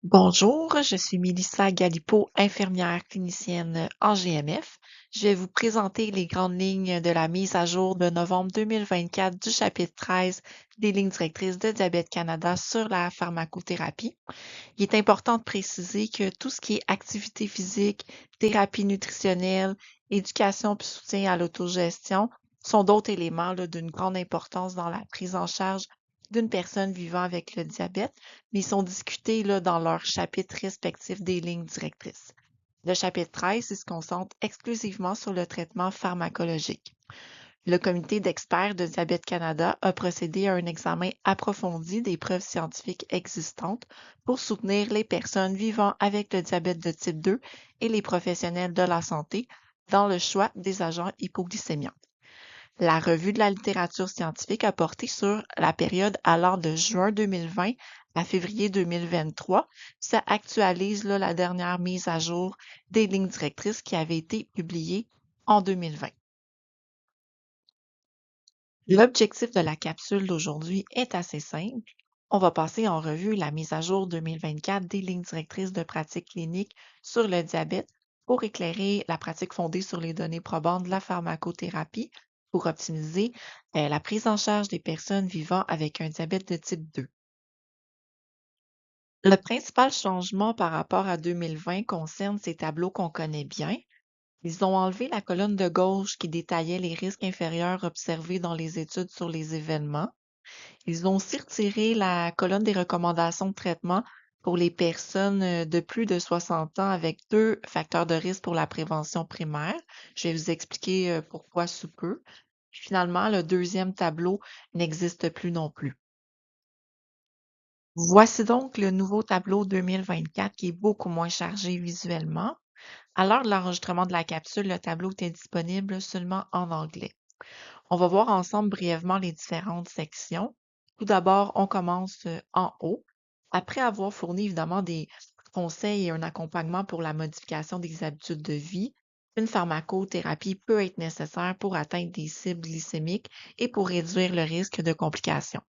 Bonjour, je suis Mélissa Galipo, infirmière clinicienne en GMF. Je vais vous présenter les grandes lignes de la mise à jour de novembre 2024 du chapitre 13 des lignes directrices de Diabète Canada sur la pharmacothérapie. Il est important de préciser que tout ce qui est activité physique, thérapie nutritionnelle, éducation puis soutien à l'autogestion sont d'autres éléments là, d'une grande importance dans la prise en charge d'une personne vivant avec le diabète, mais ils sont discutés là, dans leurs chapitres respectifs des lignes directrices. Le chapitre 13 il se concentre exclusivement sur le traitement pharmacologique. Le comité d'experts de Diabète Canada a procédé à un examen approfondi des preuves scientifiques existantes pour soutenir les personnes vivant avec le diabète de type 2 et les professionnels de la santé dans le choix des agents hypoglycémiants. La revue de la littérature scientifique a porté sur la période allant de juin 2020 à février 2023. Ça actualise là, la dernière mise à jour des lignes directrices qui avait été publiée en 2020. L'objectif de la capsule d'aujourd'hui est assez simple. On va passer en revue la mise à jour 2024 des lignes directrices de pratique clinique sur le diabète pour éclairer la pratique fondée sur les données probantes de la pharmacothérapie pour optimiser la prise en charge des personnes vivant avec un diabète de type 2. Le principal changement par rapport à 2020 concerne ces tableaux qu'on connaît bien. Ils ont enlevé la colonne de gauche qui détaillait les risques inférieurs observés dans les études sur les événements. Ils ont aussi retiré la colonne des recommandations de traitement pour les personnes de plus de 60 ans avec deux facteurs de risque pour la prévention primaire. Je vais vous expliquer pourquoi sous peu. Finalement, le deuxième tableau n'existe plus non plus. Voici donc le nouveau tableau 2024 qui est beaucoup moins chargé visuellement. À l'heure de l'enregistrement de la capsule, le tableau était disponible seulement en anglais. On va voir ensemble brièvement les différentes sections. Tout d'abord, on commence en haut. Après avoir fourni évidemment des conseils et un accompagnement pour la modification des habitudes de vie, une pharmacothérapie peut être nécessaire pour atteindre des cibles glycémiques et pour réduire le risque de complications.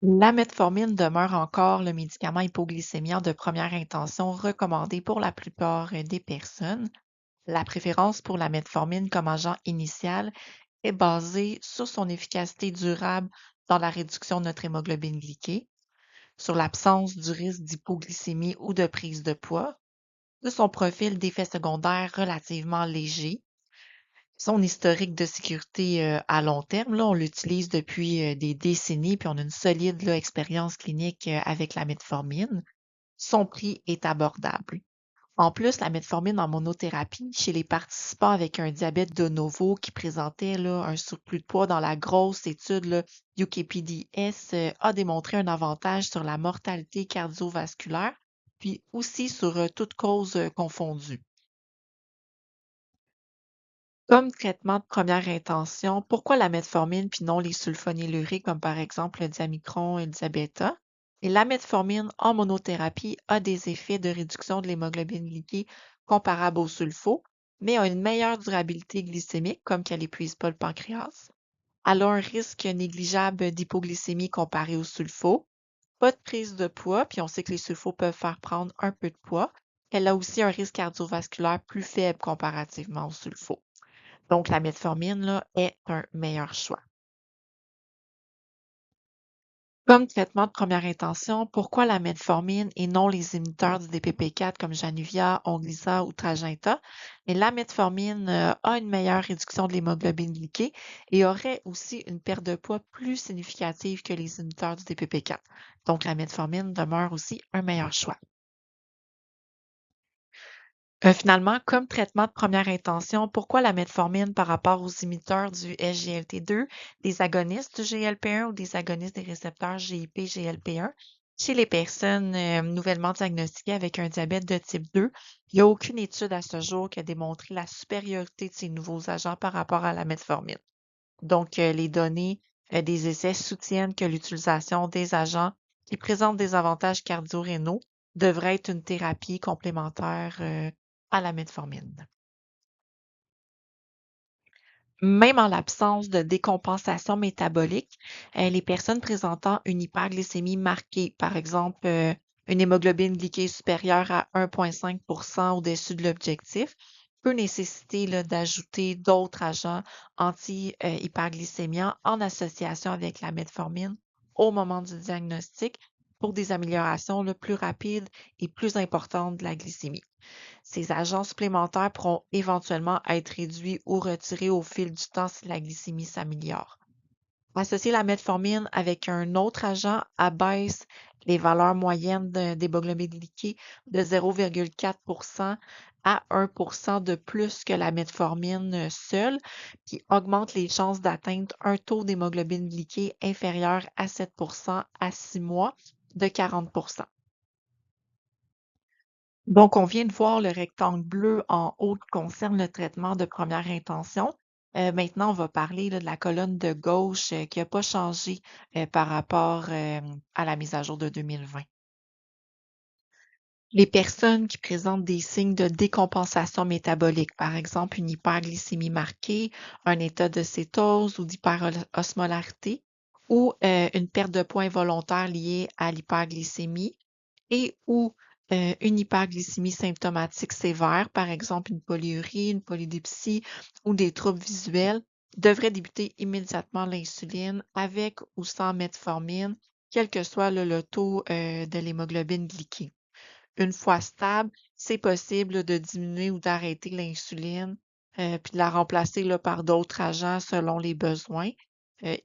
La metformine demeure encore le médicament hypoglycémiant de première intention recommandé pour la plupart des personnes. La préférence pour la metformine comme agent initial est basée sur son efficacité durable dans la réduction de notre hémoglobine glyquée, sur l'absence du risque d'hypoglycémie ou de prise de poids, de son profil d'effets secondaires relativement léger, son historique de sécurité à long terme. Là, on l'utilise depuis des décennies, puis on a une solide là, expérience clinique avec la metformine. Son prix est abordable. En plus, la metformine en monothérapie chez les participants avec un diabète de novo qui présentait là, un surplus de poids dans la grosse étude là, UKPDS a démontré un avantage sur la mortalité cardiovasculaire, puis aussi sur toute cause confondue. Comme traitement de première intention, pourquoi la metformine puis non les sulfonylurées comme par exemple le diamicron et le diabéta? Et la metformine en monothérapie a des effets de réduction de l'hémoglobine glyquée comparables au sulfo, mais a une meilleure durabilité glycémique comme qu'elle n'épuise pas le pancréas. Elle a un risque négligeable d'hypoglycémie comparé au sulfo, pas de prise de poids, puis on sait que les sulfos peuvent faire prendre un peu de poids. Elle a aussi un risque cardiovasculaire plus faible comparativement au sulfo. Donc, la metformine là, est un meilleur choix. Comme traitement de première intention, pourquoi la metformine et non les inhibiteurs du DPP4 comme Januvia, Onglyza ou Trajanta? Mais la metformine a une meilleure réduction de l'hémoglobine glyquée et aurait aussi une perte de poids plus significative que les inhibiteurs du DPP4. Donc, la metformine demeure aussi un meilleur choix. Finalement, comme traitement de première intention, pourquoi la metformine par rapport aux imiteurs du SGLT2, des agonistes du GLP1 ou des agonistes des récepteurs GIP-GLP1? Chez les personnes nouvellement diagnostiquées avec un diabète de type 2, il n'y a aucune étude à ce jour qui a démontré la supériorité de ces nouveaux agents par rapport à la metformine. Donc, les données des essais soutiennent que l'utilisation des agents qui présentent des avantages cardio-rénaux devrait être une thérapie complémentaire à la metformine. Même en l'absence de décompensation métabolique, les personnes présentant une hyperglycémie marquée, par exemple, Une hémoglobine glyquée supérieure à 1,5% au-dessus de l'objectif peut nécessiter là, d'ajouter d'autres agents anti-hyperglycémiants en association avec la metformine au moment du diagnostic pour des améliorations là, plus rapides et plus importantes de la glycémie. Ces agents supplémentaires pourront éventuellement être réduits ou retirés au fil du temps si la glycémie s'améliore. Associer la metformine avec un autre agent abaisse les valeurs moyennes d'hémoglobine glyquée de 0,4% à 1% de plus que la metformine seule, qui augmente les chances d'atteindre un taux d'hémoglobine glyquée inférieur à 7% à 6 mois de 40%. Donc, on vient de voir le rectangle bleu en haut qui concerne le traitement de première intention. Maintenant, on va parler là, de la colonne de gauche qui n'a pas changé par rapport à la mise à jour de 2020. Les personnes qui présentent des signes de décompensation métabolique, par exemple une hyperglycémie marquée, un état de cétose ou d'hyperosmolarité, ou une perte de poids involontaire liée à l'hyperglycémie, et ou une hyperglycémie symptomatique sévère, par exemple une polyurie, une polydipsie ou des troubles visuels, devraient débuter immédiatement l'insuline avec ou sans metformine, quel que soit le taux de l'hémoglobine glyquée. Une fois stable, c'est possible de diminuer ou d'arrêter l'insuline, puis de la remplacer là, par d'autres agents selon les besoins.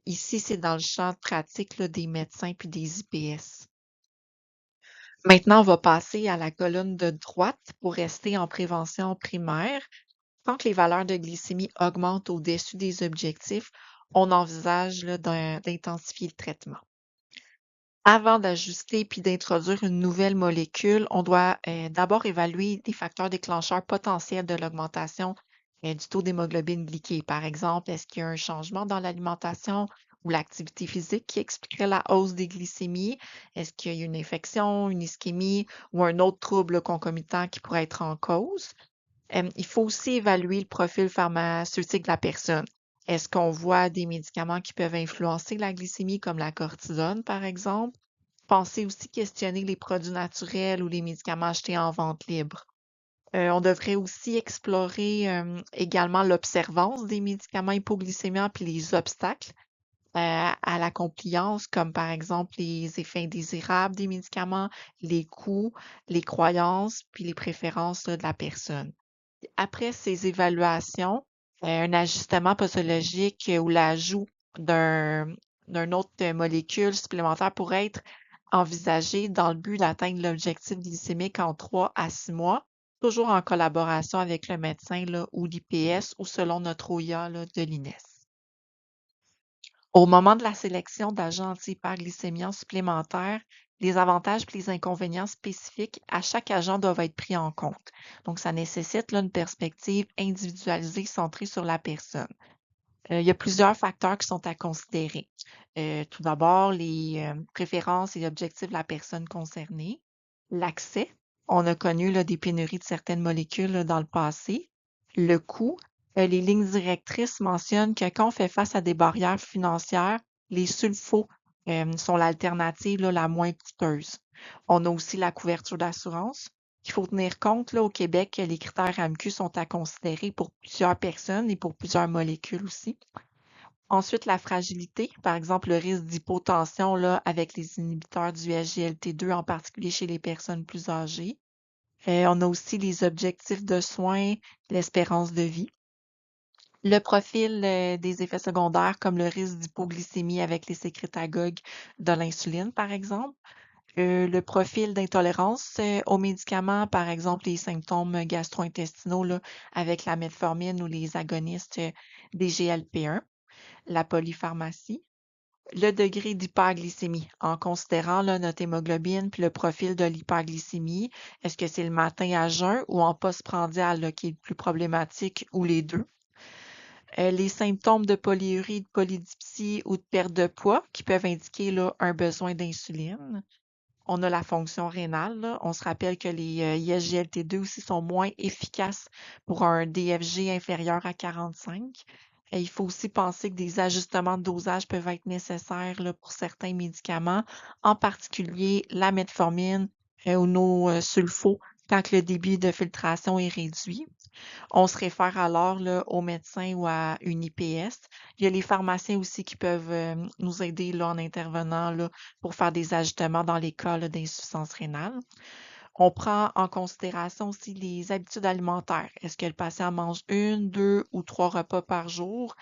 Ici, c'est dans le champ pratique là, des médecins puis des IPS. Maintenant, on va passer à la colonne de droite pour rester en prévention primaire. Quand les valeurs de glycémie augmentent au-dessus des objectifs, on envisage là, d'intensifier le traitement. Avant d'ajuster puis d'introduire une nouvelle molécule, on doit d'abord évaluer des facteurs déclencheurs potentiels de l'augmentation du taux d'hémoglobine glyquée. Par exemple, est-ce qu'il y a un changement dans l'alimentation ou l'activité physique qui expliquerait la hausse des glycémies? Est-ce qu'il y a une infection, une ischémie ou un autre trouble concomitant qui pourrait être en cause? Il faut aussi évaluer le profil pharmaceutique de la personne. Est-ce qu'on voit des médicaments qui peuvent influencer la glycémie, comme la cortisone, par exemple? Pensez aussi questionner les produits naturels ou les médicaments achetés en vente libre. On devrait aussi explorer également l'observance des médicaments hypoglycémiants puis les obstacles à la compliance, comme par exemple les effets indésirables des médicaments, les coûts, les croyances, puis les préférences là, de la personne. Après ces évaluations, un ajustement posologique ou l'ajout d'un d'une autre molécule supplémentaire pourrait être envisagé dans le but d'atteindre l'objectif glycémique en 3 à 6 mois, toujours en collaboration avec le médecin là, ou l'IPS ou selon notre OIA là, de l'INES. Au moment de la sélection d'agents anti-hyperglycémiants supplémentaires, les avantages et les inconvénients spécifiques à chaque agent doivent être pris en compte. Donc, ça nécessite là, une perspective individualisée centrée sur la personne. Il y a plusieurs facteurs qui sont à considérer. Tout d'abord, les préférences et objectifs de la personne concernée, l'accès. On a connu là, des pénuries de certaines molécules là, dans le passé. Le coût. Les lignes directrices mentionnent que quand on fait face à des barrières financières, les sulfos sont l'alternative là, la moins coûteuse. On a aussi la couverture d'assurance. Il faut tenir compte là, au Québec que les critères AMQ sont à considérer pour plusieurs personnes et pour plusieurs molécules aussi. Ensuite, la fragilité, par exemple le risque d'hypotension là, avec les inhibiteurs du SGLT2, en particulier chez les personnes plus âgées. On a aussi les objectifs de soins, l'espérance de vie. Le profil des effets secondaires, comme le risque d'hypoglycémie avec les sécrétagogues de l'insuline, par exemple. Le profil d'intolérance aux médicaments, par exemple les symptômes gastro-intestinaux là, avec la metformine ou les agonistes des GLP-1, la polypharmacie, le degré d'hyperglycémie en considérant là, notre hémoglobine puis le profil de l'hyperglycémie. Est-ce que c'est le matin à jeun ou en postprandial là, qui est le plus problématique ou les deux? Les symptômes de polyurie, de polydipsie ou de perte de poids qui peuvent indiquer là, un besoin d'insuline. On a la fonction rénale, là. On se rappelle que les ISGLT2 aussi sont moins efficaces pour un DFG inférieur à 45. Et il faut aussi penser que des ajustements de dosage peuvent être nécessaires là, pour certains médicaments, en particulier la metformine sulfos quand le débit de filtration est réduit. On se réfère alors là, au médecin ou à une IPS. Il y a les pharmaciens aussi qui peuvent nous aider là, en intervenant là, pour faire des ajustements dans les cas là, d'insuffisance rénale. On prend en considération aussi les habitudes alimentaires. Est-ce que le patient mange une, deux ou trois repas par jour,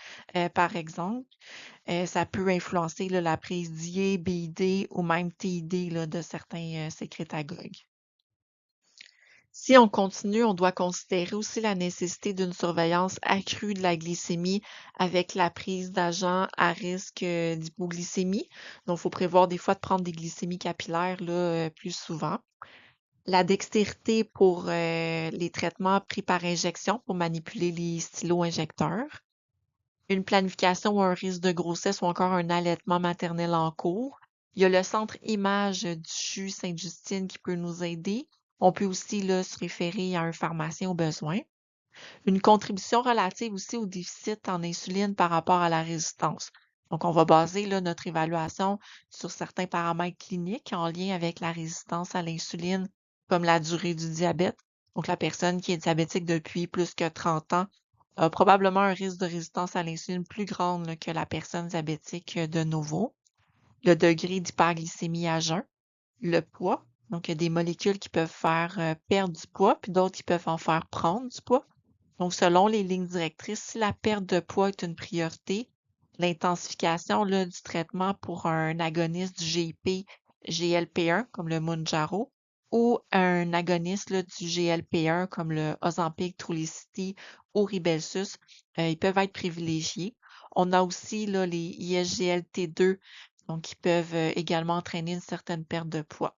par exemple? Ça peut influencer là, la prise d'IA, BID ou même TID là, de certains sécrétagogues. Si on continue, on doit considérer aussi la nécessité d'une surveillance accrue de la glycémie avec la prise d'agents à risque d'hypoglycémie. Donc, il faut prévoir des fois de prendre des glycémies capillaires là, plus souvent. La dextérité pour les traitements pris par injection pour manipuler les stylos injecteurs. Une planification ou un risque de grossesse ou encore un allaitement maternel en cours. Il y a le centre image du CHU Sainte-Justine qui peut nous aider. On peut aussi là, se référer à un pharmacien au besoin. Une contribution relative aussi au déficit en insuline par rapport à la résistance. Donc, on va baser là, notre évaluation sur certains paramètres cliniques en lien avec la résistance à l'insuline, comme la durée du diabète. Donc, la personne qui est diabétique depuis plus que 30 ans a probablement un risque de résistance à l'insuline plus grande là, que la personne diabétique de nouveau. Le degré d'hyperglycémie à jeun, le poids. Donc, il y a des molécules qui peuvent faire perdre du poids, puis d'autres qui peuvent en faire prendre du poids. Donc, selon les lignes directrices, si la perte de poids est une priorité, l'intensification là, du traitement pour un agoniste du GIP, GLP-1, comme le Mounjaro, ou un agoniste là, du GLP-1, comme le Ozempic, Trulicity ou Rybelsus, ils peuvent être privilégiés. On a aussi là, les ISGLT2, donc qui peuvent également entraîner une certaine perte de poids.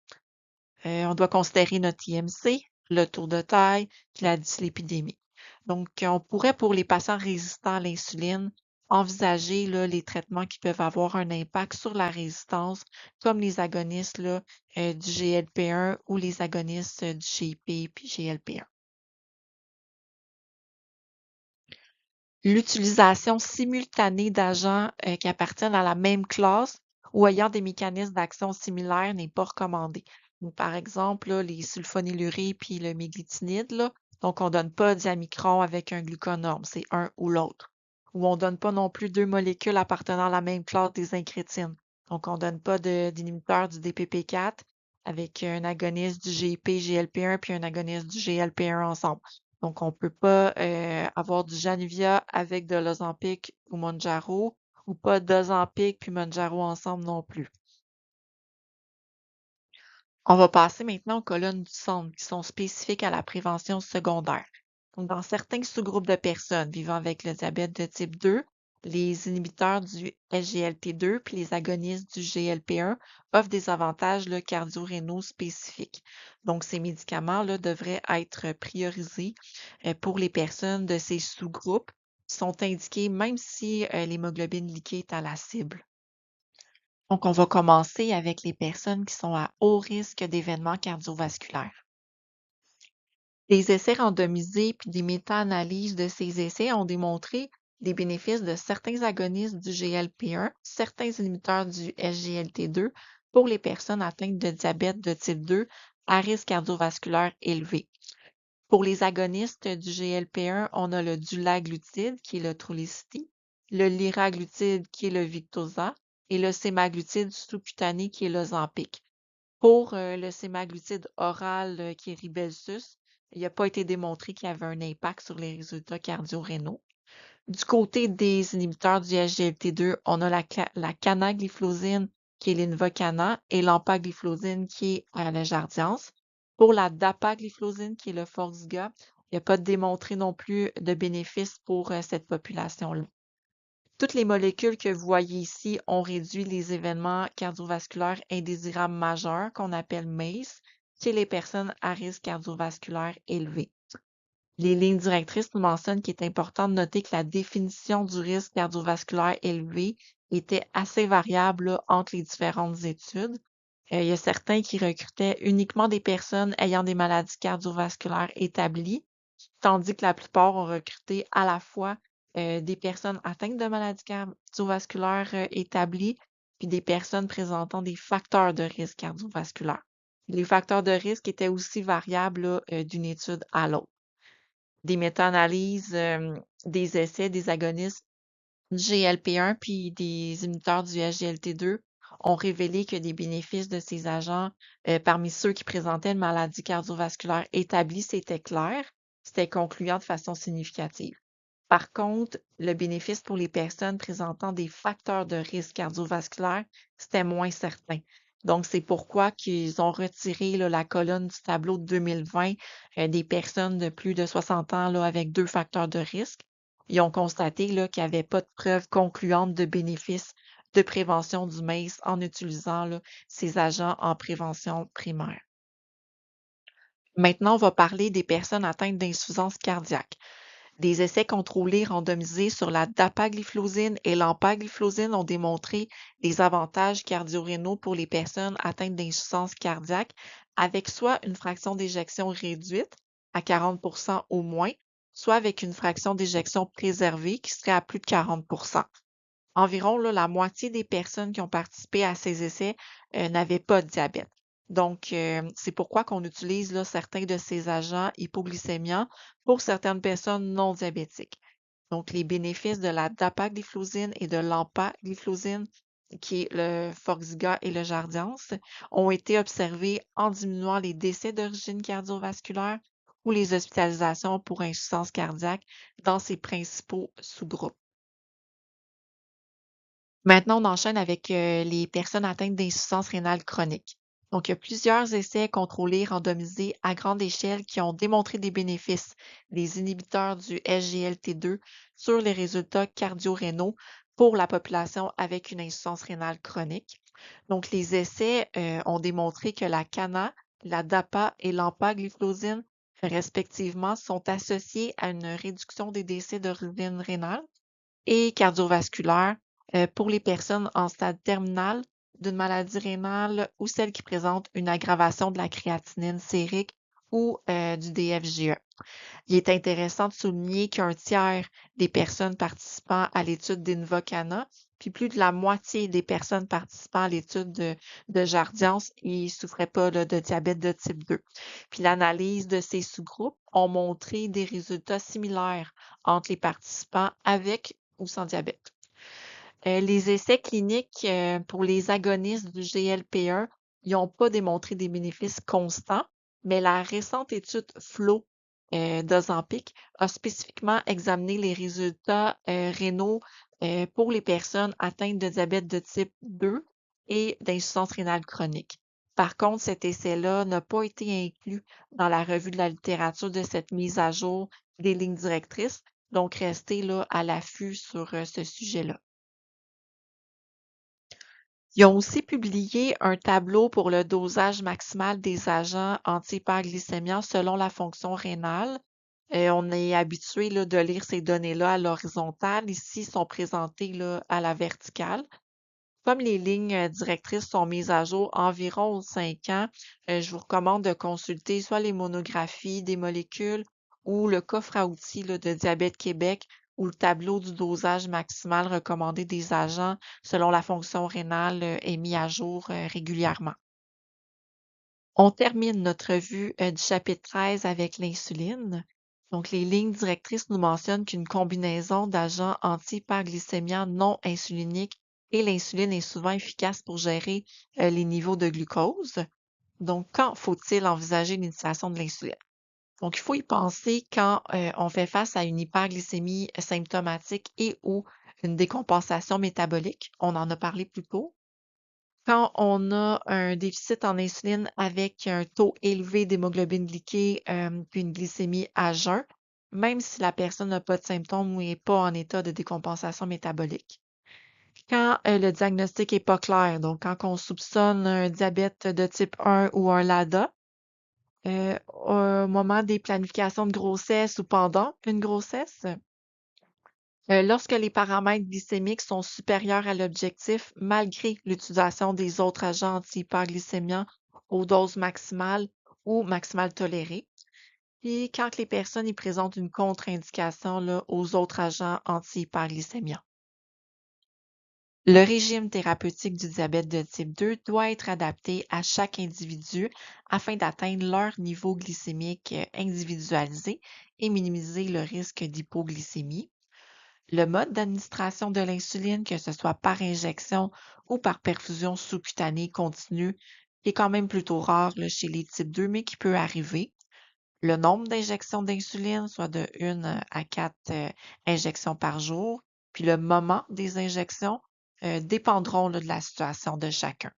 On doit considérer notre IMC, le taux de taille, puis la dyslipidémie. Donc, on pourrait, pour les patients résistants à l'insuline, envisager là, les traitements qui peuvent avoir un impact sur la résistance, comme les agonistes là, du GLP-1 ou les agonistes du GIP puis GLP-1. L'utilisation simultanée d'agents qui appartiennent à la même classe ou ayant des mécanismes d'action similaires n'est pas recommandée. Donc, par exemple, là, les sulfonylurées puis le méglitinide, là, donc on ne donne pas diamicron avec un gluconorme, c'est un ou l'autre. Ou on ne donne pas non plus deux molécules appartenant à la même classe des incrétines. Donc, on ne donne pas d'inhibiteur du DPP4 avec un agoniste du GIP, GLP-1 puis un agoniste du GLP-1 ensemble. Donc, on ne peut pas avoir du Januvia avec de l'Ozempic ou Mounjaro ou pas d'Ozempic puis Mounjaro ensemble non plus. On va passer maintenant aux colonnes du centre qui sont spécifiques à la prévention secondaire. Donc, dans certains sous-groupes de personnes vivant avec le diabète de type 2, les inhibiteurs du SGLT2 puis les agonistes du GLP1 offrent des avantages là, cardio-rénaux spécifiques. Donc, ces médicaments-là devraient être priorisés pour les personnes de ces sous-groupes qui sont indiqués même si l'hémoglobine liquide est à la cible. Donc, on va commencer avec les personnes qui sont à haut risque d'événements cardiovasculaires. Des essais randomisés puis des méta-analyses de ces essais ont démontré les bénéfices de certains agonistes du GLP-1, certains inhibiteurs du SGLT2 pour les personnes atteintes de diabète de type 2 à risque cardiovasculaire élevé. Pour les agonistes du GLP-1, on a le dulaglutide, qui est le Trulicity, le liraglutide, qui est le Victoza, et le sémaglutide sous-cutané, qui est l'Ozempic. Pour le sémaglutide oral, qui est Rybelsus, il n'a pas été démontré qu'il y avait un impact sur les résultats cardio-rénaux. Du côté des inhibiteurs du SGLT2, on a la canagliflozine, qui est l'Invocana, et l'empagliflozine, qui est la Jardiance. Pour la dapagliflozine, qui est le Forxiga, il n'y a pas démontré non plus de bénéfice pour cette population-là. Toutes les molécules que vous voyez ici ont réduit les événements cardiovasculaires indésirables majeurs, qu'on appelle MACE, chez les personnes à risque cardiovasculaire élevé. Les lignes directrices nous mentionnent qu'il est important de noter que la définition du risque cardiovasculaire élevé était assez variable là, entre les différentes études. Il y a certains qui recrutaient uniquement des personnes ayant des maladies cardiovasculaires établies, tandis que la plupart ont recruté à la fois des personnes atteintes de maladies cardiovasculaires établies, puis des personnes présentant des facteurs de risque cardiovasculaire. Les facteurs de risque étaient aussi variables là, d'une étude à l'autre. Des méta-analyses, des essais des agonistes du GLP-1 puis des inhibiteurs du SGLT2 ont révélé que des bénéfices de ces agents, parmi ceux qui présentaient une maladie cardiovasculaire établie, c'était clair, c'était concluant de façon significative. Par contre, le bénéfice pour les personnes présentant des facteurs de risque cardiovasculaire, c'était moins certain. Donc, c'est pourquoi qu'ils ont retiré là, la colonne du tableau de 2020 des personnes de plus de 60 ans là, avec 2 facteurs de risque. Ils ont constaté là, qu'il n'y avait pas de preuve concluante de bénéfice de prévention du MACE en utilisant là, ces agents en prévention primaire. Maintenant, on va parler des personnes atteintes d'insuffisance cardiaque. Des essais contrôlés randomisés sur la dapagliflozine et l'empagliflozine ont démontré des avantages cardio-rénaux pour les personnes atteintes d'insuffisance cardiaque avec soit une fraction d'éjection réduite à 40 au moins, soit avec une fraction d'éjection préservée qui serait à plus de 40. Environ là, la moitié des personnes qui ont participé à ces essais n'avaient pas de diabète. Donc, c'est pourquoi qu'on utilise là, certains de ces agents hypoglycémiants pour certaines personnes non diabétiques. Donc, les bénéfices de la dapagliflozine et de l'empagliflozine, qui est le Forxiga et le Jardiance, ont été observés en diminuant les décès d'origine cardiovasculaire ou les hospitalisations pour insuffisance cardiaque dans ces principaux sous-groupes. Maintenant, on enchaîne avec les personnes atteintes d'insuffisance rénale chronique. Donc, il y a plusieurs essais contrôlés, randomisés à grande échelle qui ont démontré des bénéfices des inhibiteurs du SGLT2 sur les résultats cardio-rénaux pour la population avec une insuffisance rénale chronique. Donc, les essais ont démontré que la CANA, la DAPA et l'empagliflozine, respectivement, sont associés à une réduction des décès d'origine rénale et cardiovasculaire pour les personnes en stade terminal d'une maladie rénale ou celles qui présentent une aggravation de la créatinine sérique ou du DFGE. Il est intéressant de souligner qu'un tiers des personnes participant à l'étude d'Invocana, puis plus de la moitié des personnes participant à l'étude de Jardiance, ils souffraient pas là, de diabète de type 2. Puis l'analyse de ces sous-groupes ont montré des résultats similaires entre les participants avec ou sans diabète. Les essais cliniques pour les agonistes du GLP-1, ils n'ont pas démontré des bénéfices constants, mais la récente étude FLOW d'Ozempic a spécifiquement examiné les résultats rénaux pour les personnes atteintes de diabète de type 2 et d'insuffisance rénale chronique. Par contre, cet essai-là n'a pas été inclus dans la revue de la littérature de cette mise à jour des lignes directrices, donc restez là à l'affût sur ce sujet-là. Ils ont aussi publié un tableau pour le dosage maximal des agents antihyperglycémiants selon la fonction rénale. On est habitué là, de lire ces données-là à l'horizontale. Ici, sont présentées là, à la verticale. Comme les lignes directrices sont mises à jour environ aux 5 ans, je vous recommande de consulter soit les monographies des molécules ou le coffre à outils là, de Diabète Québec ou le tableau du dosage maximal recommandé des agents selon la fonction rénale est mis à jour régulièrement. On termine notre vue du chapitre 13 avec l'insuline. Donc, les lignes directrices nous mentionnent qu'une combinaison d'agents antihyperglycémiants non insuliniques et l'insuline est souvent efficace pour gérer les niveaux de glucose. Donc, quand faut-il envisager l'initiation de l'insuline? Donc, il faut y penser quand on fait face à une hyperglycémie symptomatique et ou une décompensation métabolique. On en a parlé plus tôt. Quand on a un déficit en insuline avec un taux élevé d'hémoglobine glyquée, puis une glycémie à jeun, même si la personne n'a pas de symptômes ou n'est pas en état de décompensation métabolique. Quand le diagnostic n'est pas clair, donc quand on soupçonne un diabète de type 1 ou un LADA, au moment des planifications de grossesse ou pendant une grossesse, lorsque les paramètres glycémiques sont supérieurs à l'objectif, malgré l'utilisation des autres agents antihyperglycémiants aux doses maximales ou maximales tolérées. Puis quand les personnes y présentent une contre-indication là, aux autres agents antihyperglycémiants. Le régime thérapeutique du diabète de type 2 doit être adapté à chaque individu afin d'atteindre leur niveau glycémique individualisé et minimiser le risque d'hypoglycémie. Le mode d'administration de l'insuline, que ce soit par injection ou par perfusion sous-cutanée continue, est quand même plutôt rare là, chez les types 2, mais qui peut arriver. Le nombre d'injections d'insuline, soit de 1 à 4 injections par jour, puis le moment des injections dépendront là, de la situation de chacun.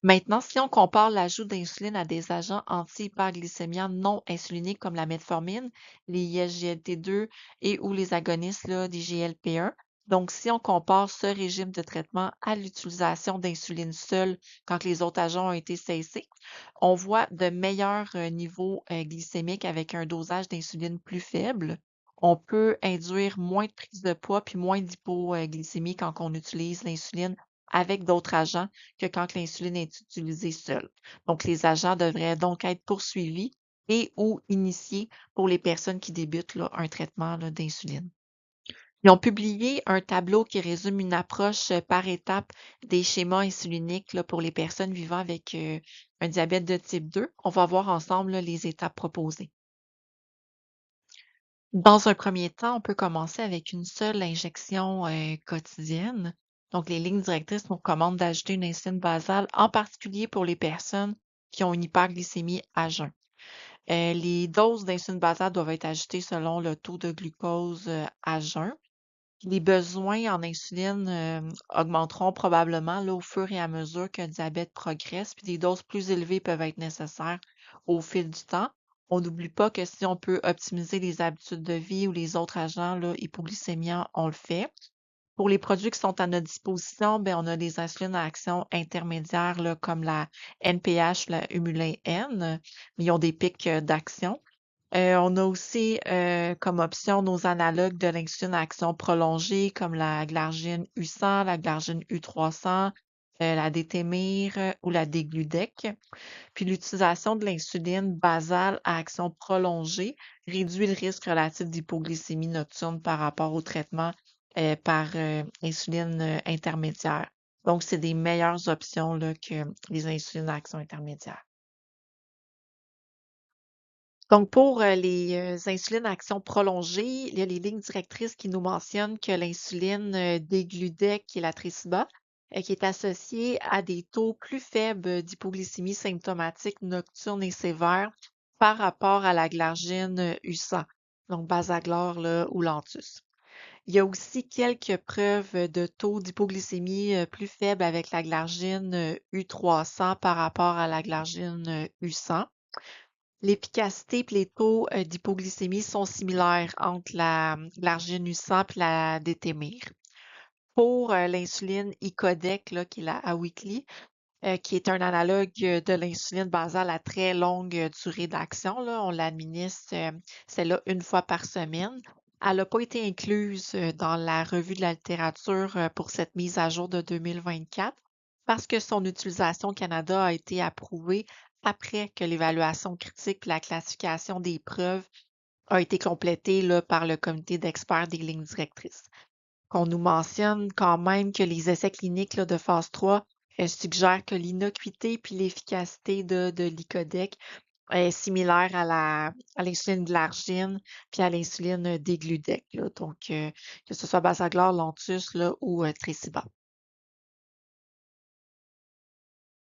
Maintenant, si on compare l'ajout d'insuline à des agents anti-hyperglycémiants non insuliniques comme la metformine, les ISGLT2 et ou les agonistes là, des GLP-1, donc si on compare ce régime de traitement à l'utilisation d'insuline seule quand les autres agents ont été cessés, on voit de meilleurs niveaux glycémiques avec un dosage d'insuline plus faible. On peut induire moins de prise de poids puis moins d'hypoglycémie quand on utilise l'insuline avec d'autres agents que quand l'insuline est utilisée seule. Donc, les agents devraient donc être poursuivis et ou initiés pour les personnes qui débutent là, un traitement là, d'insuline. Ils ont publié un tableau qui résume une approche par étape des schémas insuliniques là, pour les personnes vivant avec un diabète de type 2. On va voir ensemble là, les étapes proposées. Dans un premier temps, on peut commencer avec une seule injection quotidienne. Donc, les lignes directrices nous recommandent d'ajouter une insuline basale, en particulier pour les personnes qui ont une hyperglycémie à jeun. Les doses d'insuline basale doivent être ajoutées selon le taux de glucose à jeun. Les besoins en insuline augmenteront probablement là, au fur et à mesure que le diabète progresse, puis des doses plus élevées peuvent être nécessaires au fil du temps. On n'oublie pas que si on peut optimiser les habitudes de vie ou les autres agents là, hypoglycémiants, on le fait. Pour les produits qui sont à notre disposition, ben, on a des insulines à action intermédiaire là, comme la NPH, la Humulin N, mais ils ont des pics d'action. On a aussi comme option nos analogues de l'insuline à action prolongée comme la glargine U100, la glargine U300, la détémir ou la dégludec. Puis l'utilisation de l'insuline basale à action prolongée réduit le risque relatif d'hypoglycémie nocturne par rapport au traitement par insuline intermédiaire. Donc, c'est des meilleures options là, que les insulines à action intermédiaire. Donc, pour les insulines à action prolongée, il y a les lignes directrices qui nous mentionnent que l'insuline dégludec, qui est la Tresiba, qui est associée à des taux plus faibles d'hypoglycémie symptomatique nocturne et sévère par rapport à la glargine U100, donc Basaglar là, ou Lantus. Il y a aussi quelques preuves de taux d'hypoglycémie plus faibles avec la glargine U300 par rapport à la glargine U100. L'efficacité et les taux d'hypoglycémie sont similaires entre l'arginusant et la détémir. Pour l'insuline Icodec, là, qui est la Awiqli, qui est un analogue de l'insuline basale à très longue durée d'action, là, on l'administre celle-là une fois par semaine. Elle n'a pas été incluse dans la revue de la littérature pour cette mise à jour de 2024 parce que son utilisation au Canada a été approuvée après que l'évaluation critique et la classification des preuves a été complétée là, par le comité d'experts des lignes directrices. Qu'on nous mentionne quand même que les essais cliniques là, de phase 3 suggèrent que l'innocuité puis l'efficacité de l'Icodec est similaire à l'insuline glargine puis à l'insuline dégludec, là. Donc, que ce soit Basaglar, Lantus là, ou Tresiba.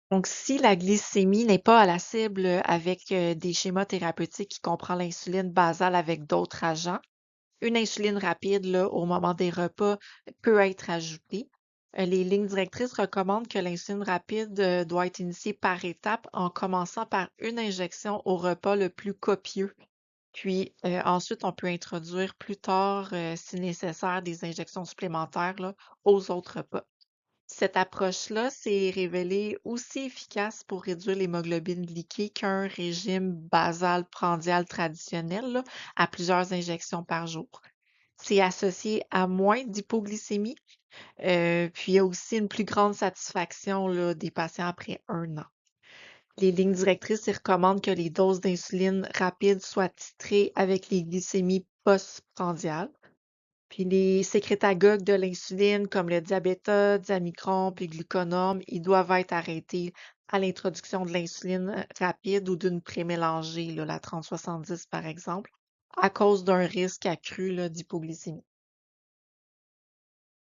Donc, si la glycémie n'est pas à la cible avec des schémas thérapeutiques qui comprend l'insuline basale avec d'autres agents, une insuline rapide là, au moment des repas peut être ajoutée. Les lignes directrices recommandent que l'insuline rapide doit être initiée par étapes en commençant par une injection au repas le plus copieux. Puis ensuite, on peut introduire plus tard, si nécessaire, des injections supplémentaires là, aux autres repas. Cette approche-là s'est révélée aussi efficace pour réduire l'hémoglobine glyquée qu'un régime basal prandial traditionnel là, à plusieurs injections par jour. C'est associé à moins d'hypoglycémie, puis il y a aussi une plus grande satisfaction là, des patients après 1 an. Les lignes directrices, ils recommandent que les doses d'insuline rapide soient titrées avec les glycémies postprandiales. Puis les sécrétagogues de l'insuline, comme le diabéta, diamicron, puis gluconorme, ils doivent être arrêtés à l'introduction de l'insuline rapide ou d'une prémélangée, là, la 30-70 par exemple, à cause d'un risque accru là, d'hypoglycémie.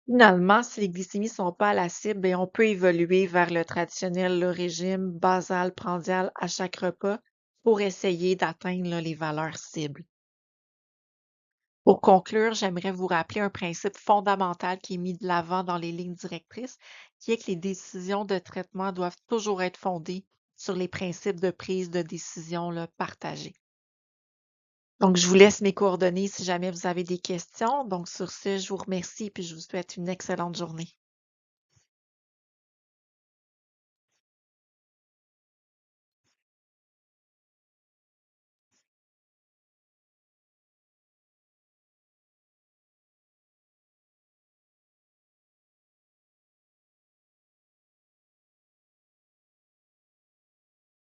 Finalement, si les glycémies sont pas à la cible, ben, on peut évoluer vers le traditionnel là, régime basal prandial à chaque repas pour essayer d'atteindre là, les valeurs cibles. Pour conclure, j'aimerais vous rappeler un principe fondamental qui est mis de l'avant dans les lignes directrices, qui est que les décisions de traitement doivent toujours être fondées sur les principes de prise de décision là, partagés. Donc, je vous laisse mes coordonnées si jamais vous avez des questions. Donc, sur ce, je vous remercie et je vous souhaite une excellente journée.